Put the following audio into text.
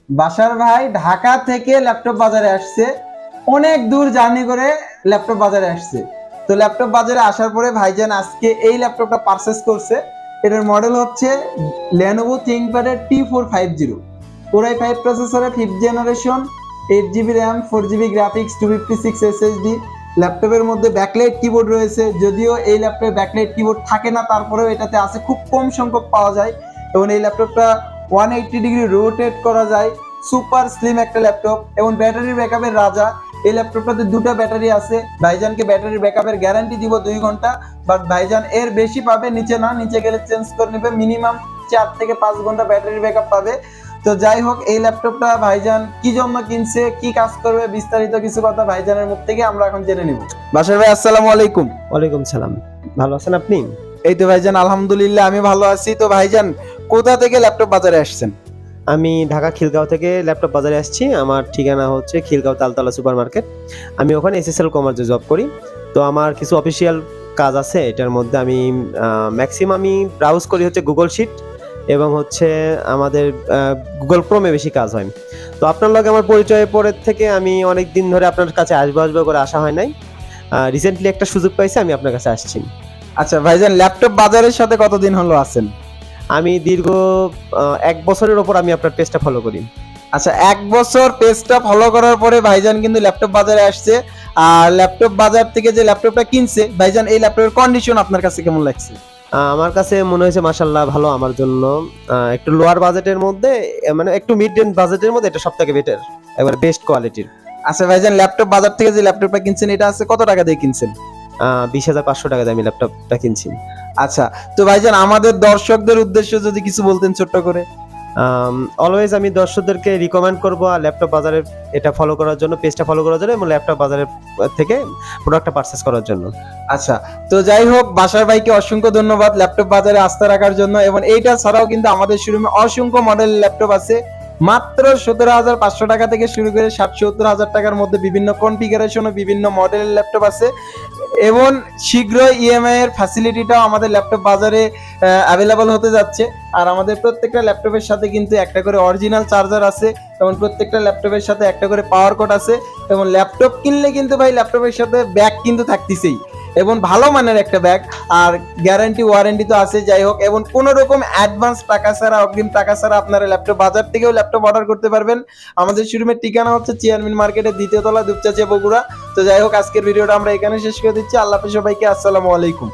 বাসার ভাই ঢাকা থেকে ল্যাপটপ বাজারে আসছে, অনেক দূর জার্নি করে ল্যাপটপ বাজারে আসছে। তো ল্যাপটপ বাজারে আসার পরে ভাইজান আজকে এই ল্যাপটপটা পারচেস করছে। এটার মডেল হচ্ছে Lenovo ThinkPad T450, Core i5 প্রসেসরে 5th generation, 8GB RAM, 4GB graphics, 256 SSD। ল্যাপটপের মধ্যে ব্যাকলাইট কিবোর্ড রয়েছে, যদিও এই ল্যাপটপে ব্যাকলাইট কিবোর্ড থাকে না, তারপরেও এটাতে আছে, খুব কম সংখ্যক পাওয়া যায়। এবং এই ল্যাপটপটা 180 ডিগ্রি রোটেট করা যায়, সুপার স্লিম একটা ল্যাপটপ এবং ব্যাটারি ব্যাকআপের রাজা। এই ল্যাপটপটাতে দুটো ব্যাটারি আছে। ভাইজানকে ব্যাটারি ব্যাকআপের গ্যারান্টি দিব 2 ঘন্টা, বাট ভাইজান এর বেশি পাবে, নিচে না, নিচে গেলে চেঞ্জ করে নেবে। মিনিমাম 4 থেকে 5 ঘন্টা ব্যাটারি ব্যাকআপ পাবে। তো যাই হোক, এই ল্যাপটপটা ভাইজান কি জন্য কিনছে, কি কাজ করবে, বিস্তারিত কিছু কথা ভাইজানের মুখ থেকে আমরা এখন জেনে নিব। বাশার ভাই, আসসালামু আলাইকুম। ওয়ালাইকুম সালাম। ভালো আছেন আপনি? এই তো ভাইজান, আলহামদুলিল্লাহ আমি ভালো আছি। তো ভাইজান, কোথা থেকে ল্যাপটপ বাজারে আসছেন? আমি ঢাকা খিলগাঁও থেকে ল্যাপটপ বাজারে আসছি। আমার ঠিকানা হচ্ছে খিলগাঁও তালতলা সুপার মার্কেট। আমি ওখানে এসএসএল কমার্সে জব করি। তো আমার কিছু অফিসিয়াল কাজ আছে, এটার মধ্যে আমি ম্যাক্সিমাম ব্রাউজ করি হচ্ছে গুগল শিট এবং হচ্ছে আমাদের গুগল ক্রোমে বেশি কাজ হয়। তো আপনার লগে আমার পরিচয়ের পরের থেকে আমি অনেক দিন ধরে আপনার কাছে আসবো করে আসা হয় নাই। রিসেন্টলি একটা সুযোগ পাইছি, আমি আপনার কাছে আসছি। আচ্ছা ভাইজান, ল্যাপটপ বাজারের সাথে কতদিন হলো আছেন? আমি দীর্ঘ 1 বছরের ওপর আমি আপনার পেজটা ফলো করি। আচ্ছা, 1 বছর পেজটা ফলো করার পরে ভাইজান কিন্তু ল্যাপটপ বাজারে আসছে। আর ল্যাপটপ বাজার থেকে যে ল্যাপটপটা কিনছে, ভাইজান এই ল্যাপটপের কন্ডিশন আপনার কাছে কেমন লাগছে? আমার কাছে মনে হয়েছে মাশাআল্লাহ ভালো আমার জন্য। একটু লোয়ার বাজেটের মধ্যে, মানে একটু মিড রেঞ্জ বাজেটের মধ্যে এটা সবথেকে বেটার, একবার বেস্ট কোয়ালিটির। আচ্ছা ভাইজান, ল্যাপটপ বাজার থেকে যে ল্যাপটপটা কিনছেন, এটা আছে কত টাকা দিয়ে কিনছেন? 20,500 টাকা দিয়ে আমি ল্যাপটপটা কিনছি। আচ্ছা, তো ভাইজান আমাদের দর্শকদের উদ্দেশ্যে যদি কিছু বলতেন ছোট্ট করে। অলওয়েজ আমি দর্শকদেরকে রিকমেন্ড করবো ল্যাপটপ বাজারের এটা ফলো করার জন্য, পেজটা ফলো করার জন্য এবং ল্যাপটপ বাজারের থেকে প্রোডাক্টটা পারচেস করার জন্য। আচ্ছা, তো যাই হোক, বাসার ভাইকে অসংখ্য ধন্যবাদ ল্যাপটপ বাজারে আস্থা রাখার জন্য। এবং এইটা ছাড়াও কিন্তু আমাদের শোরুমে অসংখ্য মডেল ল্যাপটপ আছে, মাত্র 17,500 টাকা থেকে শুরু করে 60-70,000 টাকার মধ্যে বিভিন্ন কনফিগারেশন ও বিভিন্ন মডেলের ল্যাপটপ আছে। এবং শীঘ্রই ইএমআই এর ফ্যাসিলিটিটাও আমাদের ল্যাপটপ বাজারে অ্যাভেলেবল হতে যাচ্ছে। আর আমাদের প্রত্যেকটা ল্যাপটপের সাথে কিন্তু একটা করে অরিজিনাল চার্জার আছে, এবং প্রত্যেকটা ল্যাপটপের সাথে একটা করে পাওয়ার কোড আছে। এবং ল্যাপটপ কিনলে কিন্তু ভাই ল্যাপটপের সাথে ব্যাগ কিন্তু থাকতেছেই, এবং ভালো মানের একটা ব্যাগ, আর গ্যারান্টি ওয়ারেন্টি তো আছে। যাই হোক, এবং কোনো রকম অ্যাডভান্স টাকা ছাড়া, অগ্রিম টাকা ছাড়া আপনারা ল্যাপটপ বাজার থেকেও ল্যাপটপ অর্ডার করতে পারবেন। আমাদের শোরুমের ঠিকানা হচ্ছে চেয়ারম্যান মার্কেটের 2য় তলা, দুপচাচিয়া, বগুড়া। তো যাই হোক, আজকের ভিডিওটা আমরা এখানে শেষ করে দিচ্ছি। আল্লাহ হাফেজ সবাইকে, আসসালামু আলাইকুম।